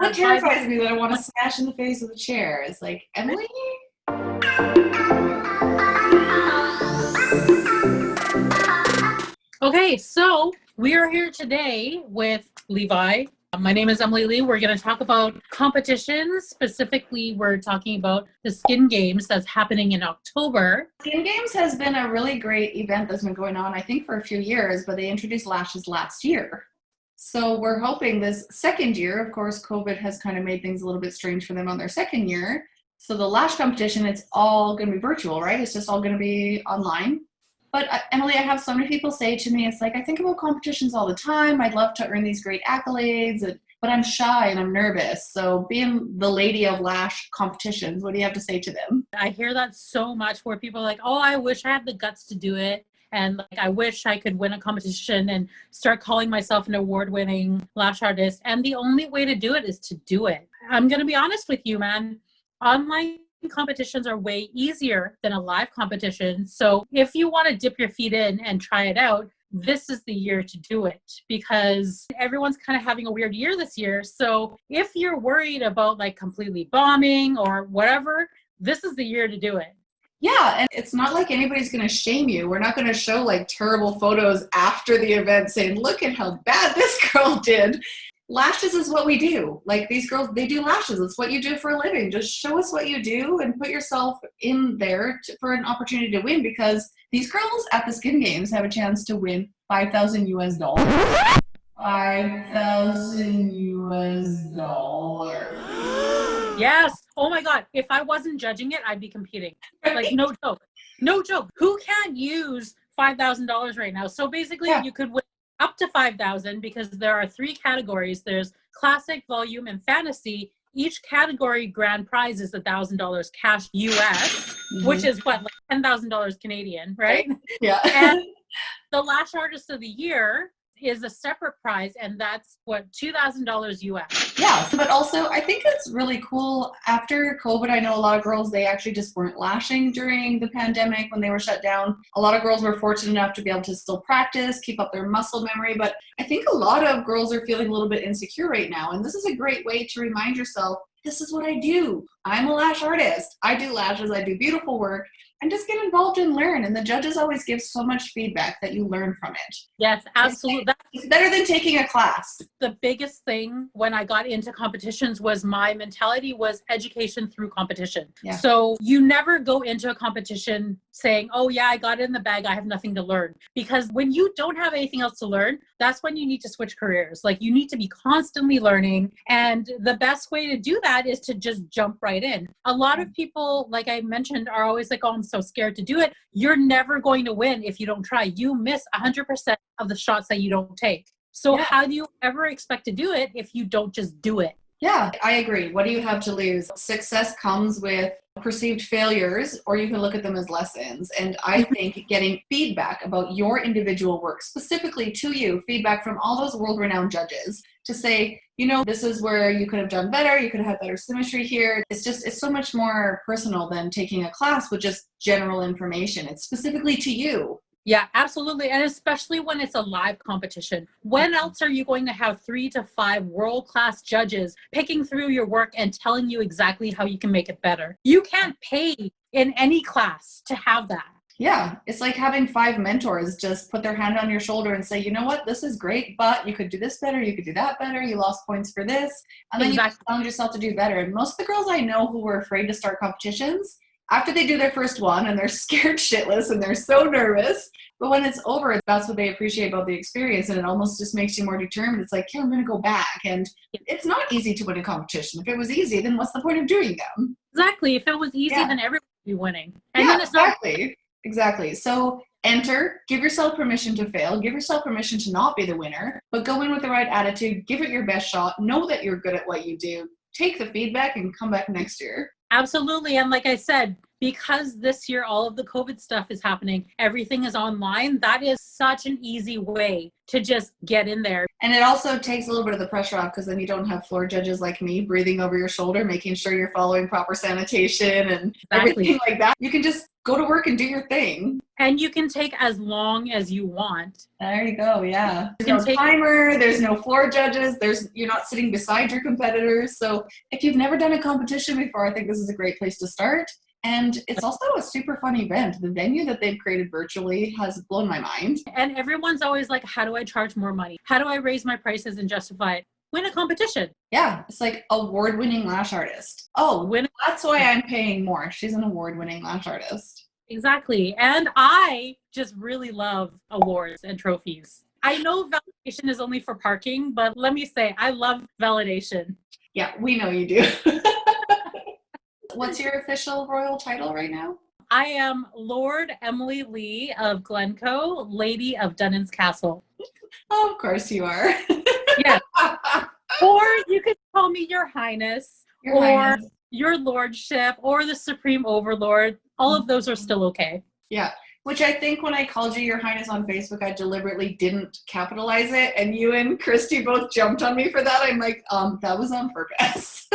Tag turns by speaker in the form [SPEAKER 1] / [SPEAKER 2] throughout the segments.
[SPEAKER 1] That terrifies me that I want to smash in the face with a chair. It's like, Emily?
[SPEAKER 2] Okay, so we are here today with Levi. My name is Emily Lee. We're going to talk about competitions. Specifically, we're talking about the Skin Games that's happening in October.
[SPEAKER 1] Skin Games has been a really great event that's been going on, I think, for a few years, but they introduced lashes last year. So we're hoping this second year, of course, COVID has kind of made things a little bit strange for them on their second year. So the lash competition, it's all going to be virtual, right? It's just all going to be online. But Emily, I have so many people say to me, it's like, I think about competitions all the time. I'd love to earn these great accolades, but I'm shy and I'm nervous. So being the lady of lash competitions, what do you have to say to them?
[SPEAKER 2] I hear that so much where people are like, oh, I wish I had the guts to do it. And like, I wish I could win a competition and start calling myself an award-winning lash artist. And the only way to do it is to do it. I'm going to be honest with you, man. Online competitions are way easier than a live competition. So if you want to dip your feet in and try it out, this is the year to do it, because everyone's kind of having a weird year this year. So if you're worried about like completely bombing or whatever, this is the year to do it.
[SPEAKER 1] Yeah, and it's not like anybody's going to shame you. We're not going to show like terrible photos after the event saying, look at how bad this girl did. Lashes is what we do. Like these girls, they do lashes. It's what you do for a living. Just show us what you do and put yourself in there for an opportunity to win, because these girls at the Skin Games have a chance to win $5,000 US. $5,000 US.
[SPEAKER 2] Yes. Oh my God. If I wasn't judging it, I'd be competing. Like no joke. No joke. Who can't use $5,000 right now? So basically you could win up to 5,000 because there are 3 categories. There's classic, volume, and fantasy. Each category grand prize is $1,000 cash US, which is what, like $10,000 Canadian, right?
[SPEAKER 1] Yeah.
[SPEAKER 2] And the Lash Artist of the Year is a separate prize, and that's what, $2,000 US.
[SPEAKER 1] Yeah, but also I think it's really cool. After COVID, I know a lot of girls, they actually just weren't lashing during the pandemic when they were shut down. A lot of girls were fortunate enough to be able to still practice, keep up their muscle memory, but I think a lot of girls are feeling a little bit insecure right now, and this is a great way to remind yourself, this is what I do. I'm a lash artist. I do lashes. I do beautiful work. And just get involved and learn. And the judges always give so much feedback that you learn from it.
[SPEAKER 2] Yes, absolutely.
[SPEAKER 1] It's better than taking a class.
[SPEAKER 2] The biggest thing when I got into competitions was my mentality was education through competition. Yeah. So you never go into a competition saying, oh yeah, I got it in the bag, I have nothing to learn. Because when you don't have anything else to learn, that's when you need to switch careers. Like you need to be constantly learning. And the best way to do that is to just jump right in. A lot of people, like I mentioned, are always like, oh, I'm so scared to do it. You're never going to win if you don't try. You miss 100% of the shots that you don't take. So how do you ever expect to do it if you don't just do it?
[SPEAKER 1] Yeah, I agree. What do you have to lose? Success comes with perceived failures, or you can look at them as lessons. And I think getting feedback about your individual work, specifically to you, feedback from all those world-renowned judges to say, you know, this is where you could have done better. You could have had better symmetry here. It's so much more personal than taking a class with just general information. It's specifically to you.
[SPEAKER 2] Yeah, absolutely. And especially when it's a live competition. When else are you going to have 3 to 5 world-class judges picking through your work and telling you exactly how you can make it better? You can't pay in any class to have that.
[SPEAKER 1] Yeah, it's like having 5 mentors just put their hand on your shoulder and say, you know what, this is great, but you could do this better, you could do that better, you lost points for this, and then you challenge yourself to do better. And most of the girls I know who were afraid to start competitions, after they do their first one and they're scared shitless and they're so nervous, but when it's over, that's what they appreciate about the experience, and it almost just makes you more determined. It's like, yeah, I'm going to go back. And it's not easy to win a competition. If it was easy, then what's the point of doing them?
[SPEAKER 2] Exactly. If it was easy, then everyone would be winning.
[SPEAKER 1] And then it's Exactly. So enter, give yourself permission to fail, give yourself permission to not be the winner, but go in with the right attitude, give it your best shot, know that you're good at what you do, take the feedback and come back next year.
[SPEAKER 2] Absolutely. And like I said, because this year all of the COVID stuff is happening, everything is online, that is such an easy way to just get in there.
[SPEAKER 1] And it also takes a little bit of the pressure off, because then you don't have floor judges like me breathing over your shoulder, making sure you're following proper sanitation and everything like that. You can just go to work and do your thing.
[SPEAKER 2] And you can take as long as you want.
[SPEAKER 1] There you go, yeah. There's no timer, there's no floor judges, you're not sitting beside your competitors. So if you've never done a competition before, I think this is a great place to start. And it's also a super fun event. The venue that they've created virtually has blown my mind.
[SPEAKER 2] And everyone's always like, how do I charge more money? How do I raise my prices and justify it? Win a competition.
[SPEAKER 1] Yeah, it's like award-winning lash artist. Oh, that's why I'm paying more. She's an award-winning lash artist.
[SPEAKER 2] Exactly. And I just really love awards and trophies. I know validation is only for parking, but let me say, I love validation.
[SPEAKER 1] Yeah, we know you do. What's your official royal title right now?
[SPEAKER 2] I am Lord Emily Lee of Glencoe, Lady of Dunnan's Castle.
[SPEAKER 1] Oh, of course you are.
[SPEAKER 2] Yes. Or you could call me Your Highness, Highness, Your Lordship, or the Supreme Overlord. All of those are still okay.
[SPEAKER 1] Yeah. Which I think when I called you Your Highness on Facebook, I deliberately didn't capitalize it. And you and Christy both jumped on me for that. I'm like, that was on purpose.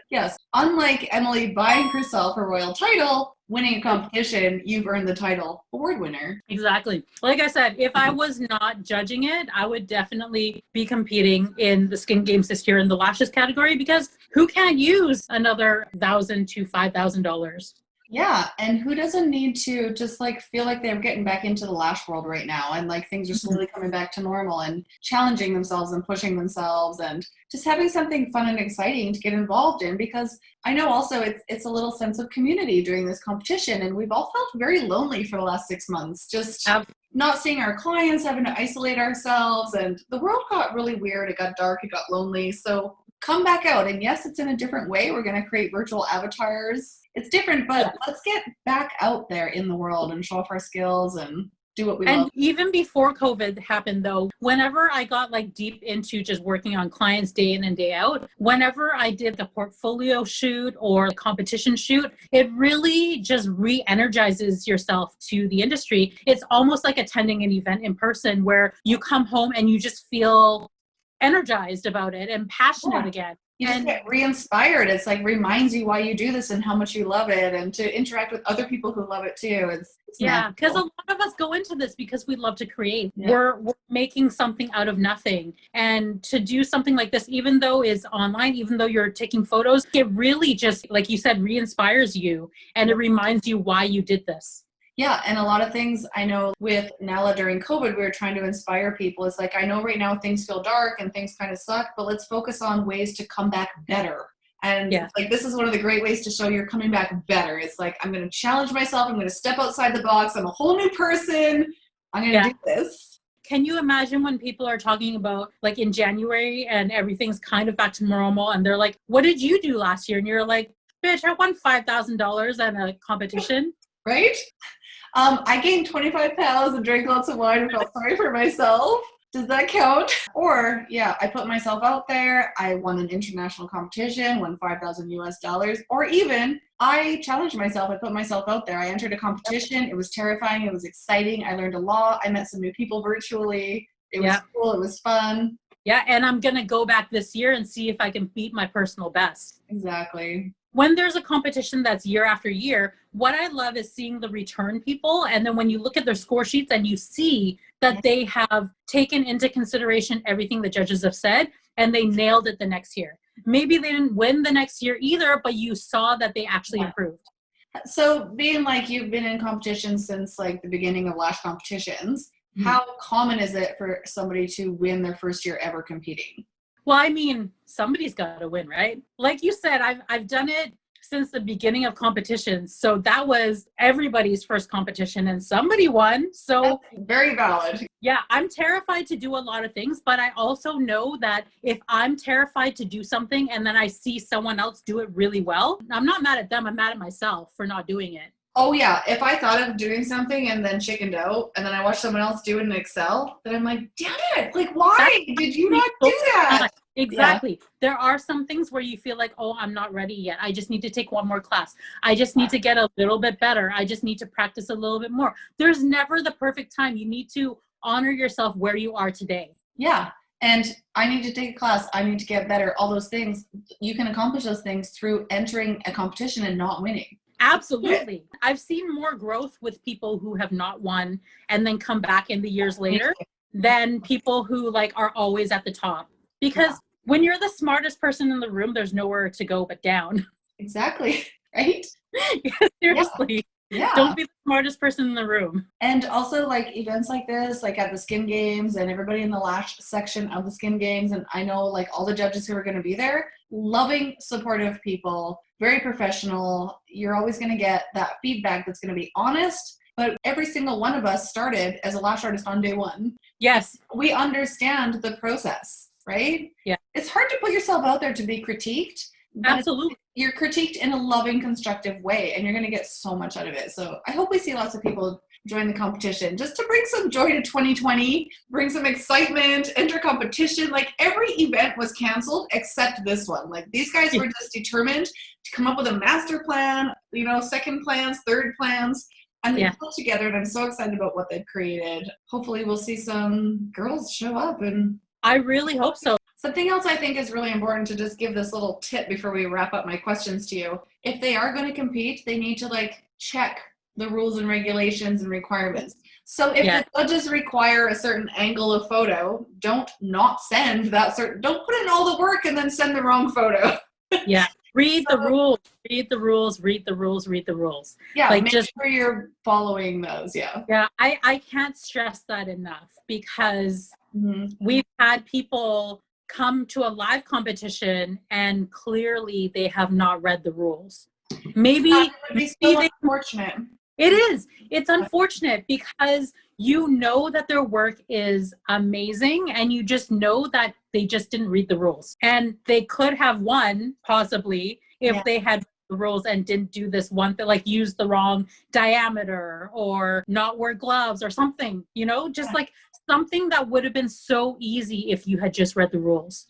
[SPEAKER 1] Yes. Unlike Emily buying herself a royal title, winning a competition, you've earned the title award winner.
[SPEAKER 2] Exactly. Like I said, if I was not judging it, I would definitely be competing in the Skin Games this year in the lashes category, because who can't use another $1,000 to $5,000?
[SPEAKER 1] Yeah, and who doesn't need to just like feel like they're getting back into the lash world right now, and like things are slowly coming back to normal and challenging themselves and pushing themselves and just having something fun and exciting to get involved in, because I know also it's a little sense of community during this competition, and we've all felt very lonely for the last 6 months, just not seeing our clients, having to isolate ourselves, and the world got really weird, it got dark, it got lonely. So come back out, and yes, it's in a different way. We're going to create virtual avatars. It's different, but let's get back out there in the world and show off our skills and do what we love.
[SPEAKER 2] And even before COVID happened, though, whenever I got like deep into just working on clients day in and day out, whenever I did the portfolio shoot or a competition shoot, it really just re-energizes yourself to the industry. It's almost like attending an event in person where you come home and you just feel energized about it and passionate again.
[SPEAKER 1] You just get re-inspired. It's like reminds you why you do this and how much you love it, and to interact with other people who love it too. It's
[SPEAKER 2] because a lot of us go into this because we love to create. Yeah. We're making something out of nothing, and to do something like this, even though it's online, even though you're taking photos, it really just, like you said, re-inspires you, and it reminds you why you did this.
[SPEAKER 1] Yeah, and a lot of things I know with Nala during COVID, we were trying to inspire people. It's like, I know right now things feel dark and things kind of suck, but let's focus on ways to come back better. And like, this is one of the great ways to show you're coming back better. It's like, I'm going to challenge myself. I'm going to step outside the box. I'm a whole new person. I'm going to do this.
[SPEAKER 2] Can you imagine when people are talking about like in January and everything's kind of back to normal, and they're like, what did you do last year? And you're like, bitch, I won $5,000 at a competition.
[SPEAKER 1] Right? I gained 25 pounds and drank lots of wine and felt sorry for myself. Does that count? Or, I put myself out there. I won an international competition, won $5,000 US. Or even, I challenged myself. I put myself out there. I entered a competition. It was terrifying. It was exciting. I learned a lot. I met some new people virtually. It was cool. It was fun.
[SPEAKER 2] Yeah, and I'm going to go back this year and see if I can beat my personal best.
[SPEAKER 1] Exactly.
[SPEAKER 2] When there's a competition that's year after year, what I love is seeing the return people. And then when you look at their score sheets and you see that they have taken into consideration everything the judges have said, and they nailed it the next year. Maybe they didn't win the next year either, but you saw that they actually improved.
[SPEAKER 1] So being like you've been in competitions since like the beginning of lash competitions, how common is it for somebody to win their first year ever competing?
[SPEAKER 2] Well, I mean, somebody's got to win, right? Like you said, I've done it since the beginning of competitions. So that was everybody's first competition and somebody won. So
[SPEAKER 1] that's very valid.
[SPEAKER 2] Yeah, I'm terrified to do a lot of things, but I also know that if I'm terrified to do something and then I see someone else do it really well, I'm not mad at them. I'm mad at myself for not doing it.
[SPEAKER 1] Oh yeah, if I thought of doing something and then chickened out and then I watched someone else do it in Excel, then I'm like, damn it, like why did you not do that?
[SPEAKER 2] Exactly. Yeah. There are some things where you feel like, oh, I'm not ready yet. I just need to take one more class. I just need to get a little bit better. I just need to practice a little bit more. There's never the perfect time. You need to honor yourself where you are today.
[SPEAKER 1] Yeah. And I need to take a class. I need to get better. All those things. You can accomplish those things through entering a competition and not winning.
[SPEAKER 2] Absolutely. I've seen more growth with people who have not won and then come back in the years later than people who like are always at the top. Because when you're the smartest person in the room, there's nowhere to go but down.
[SPEAKER 1] Exactly. Right?
[SPEAKER 2] Seriously.
[SPEAKER 1] Yeah.
[SPEAKER 2] Don't be the smartest person in the room.
[SPEAKER 1] And also like events like this, like at the Skin Games and everybody in the lash section of the Skin Games. And I know like all the judges who are going to be there, loving, supportive people, very professional. You're always going to get that feedback that's going to be honest. But every single one of us started as a lash artist on day one.
[SPEAKER 2] Yes.
[SPEAKER 1] We understand the process, right?
[SPEAKER 2] Yeah.
[SPEAKER 1] It's hard to put yourself out there to be critiqued.
[SPEAKER 2] Absolutely.
[SPEAKER 1] You're critiqued in a loving, constructive way, and you're going to get so much out of it. So I hope we see lots of people join the competition just to bring some joy to 2020, bring some excitement, enter competition. Like every event was canceled except this one. Like these guys were just determined to come up with a master plan, you know, second plans, third plans, and they put together, and I'm so excited about what they've created. Hopefully we'll see some girls show up. And
[SPEAKER 2] I really hope so.
[SPEAKER 1] Something else I think is really important to just give this little tip before we wrap up my questions to you. If they are going to compete, they need to like check the rules and regulations and requirements. So if the judges require a certain angle of photo, don't not send that certain, don't put in all the work and then send the wrong photo.
[SPEAKER 2] Yeah. Read the rules, read the rules, read the rules, read the rules.
[SPEAKER 1] Yeah,
[SPEAKER 2] like
[SPEAKER 1] make sure you're following those. Yeah.
[SPEAKER 2] Yeah, I can't stress that enough because we've had people come to a live competition and clearly they have not read the rules. Maybe
[SPEAKER 1] it's so unfortunate.
[SPEAKER 2] It is. It's unfortunate because you know that their work is amazing and you just know that they just didn't read the rules. And they could have won possibly if they had the rules and didn't do this one thing, like use the wrong diameter or not wear gloves or something, you know, just like something that would have been so easy if you had just read the rules.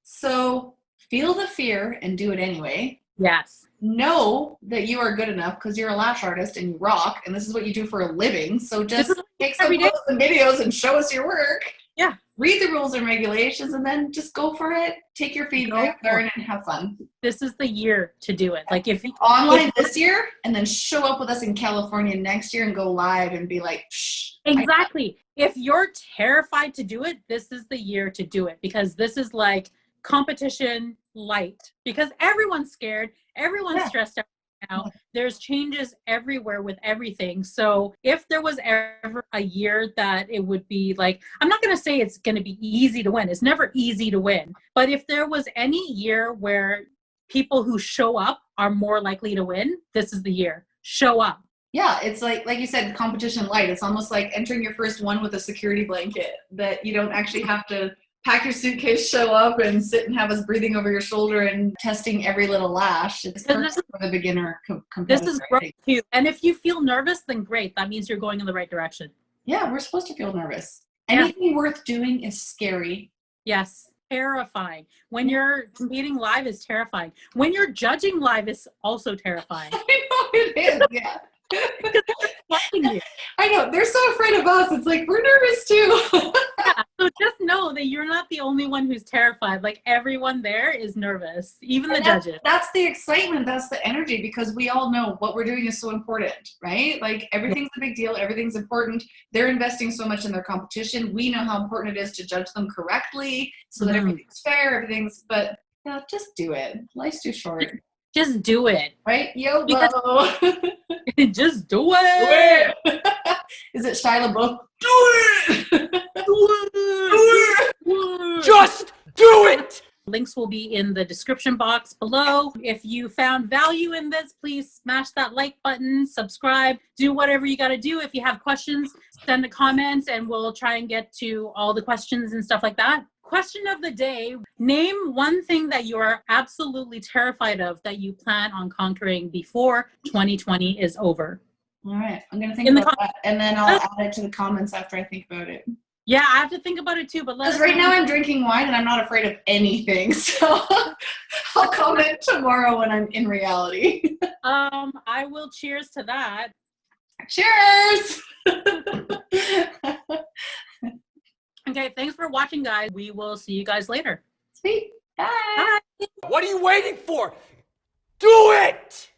[SPEAKER 1] So feel the fear and do it anyway.
[SPEAKER 2] Yes.
[SPEAKER 1] Know that you are good enough because you're a lash artist and you rock and this is what you do for a living. So just take some photos and videos and show us your work.
[SPEAKER 2] Yeah.
[SPEAKER 1] Read the rules and regulations and then just go for it. Take your feedback, learn, and have fun.
[SPEAKER 2] This is the year to do it. Like if you
[SPEAKER 1] online this year and then show up with us in California next year and go live and be like, psh.
[SPEAKER 2] Exactly. If you're terrified to do it, this is the year to do it because this is like competition light because everyone's scared. Everyone's stressed out now. There's changes everywhere with everything. So if there was ever a year that it would be like, I'm not going to say it's going to be easy to win. It's never easy to win. But if there was any year where people who show up are more likely to win, this is the year. Show up.
[SPEAKER 1] Yeah, it's like you said, competition light. It's almost like entering your first one with a security blanket that you don't actually have to pack your suitcase, show up, and sit and have us breathing over your shoulder and testing every little lash. It's perfect for the beginner competitor.
[SPEAKER 2] This is great too. And if you feel nervous, then great. That means you're going in the right direction.
[SPEAKER 1] Yeah, we're supposed to feel nervous. Anything worth doing is scary.
[SPEAKER 2] Yes. Terrifying. When you're competing live is terrifying. When you're judging live is also terrifying.
[SPEAKER 1] I know it is, yeah.
[SPEAKER 2] You.
[SPEAKER 1] I know, they're so afraid of us. It's like, we're nervous too.
[SPEAKER 2] Yeah, so just know that you're not the only one who's terrified. Like everyone there is nervous, even the judges.
[SPEAKER 1] That's the excitement. That's the energy because we all know what we're doing is so important, right? Like everything's a big deal. Everything's important. They're investing so much in their competition. We know how important it is to judge them correctly so that everything's fair, but yeah, just do it. Life's too short.
[SPEAKER 2] Just do it.
[SPEAKER 1] Right? YOLO.
[SPEAKER 2] Just do it.
[SPEAKER 1] Is it Shia LaBeouf? Do it.
[SPEAKER 2] Do it.
[SPEAKER 3] Just do it.
[SPEAKER 2] Links will be in the description box below. If you found value in this, please smash that like button, subscribe, do whatever you got to do. If you have questions, send a comment and we'll try and get to all the questions and stuff like that. Question of the day, name one thing that you are absolutely terrified of that you plan on conquering before 2020 is over.
[SPEAKER 1] All right, I'm going to think about that and then I'll add it to the comments after I think about it.
[SPEAKER 2] Yeah, I have to think about it too, but
[SPEAKER 1] because right now I'm drinking wine and I'm not afraid of anything, so I'll comment tomorrow when I'm in reality.
[SPEAKER 2] I will cheers to that.
[SPEAKER 1] Cheers!
[SPEAKER 2] Okay, thanks for watching, guys. We will see you guys later.
[SPEAKER 1] Sweet. Bye.
[SPEAKER 3] What are you waiting for? Do it!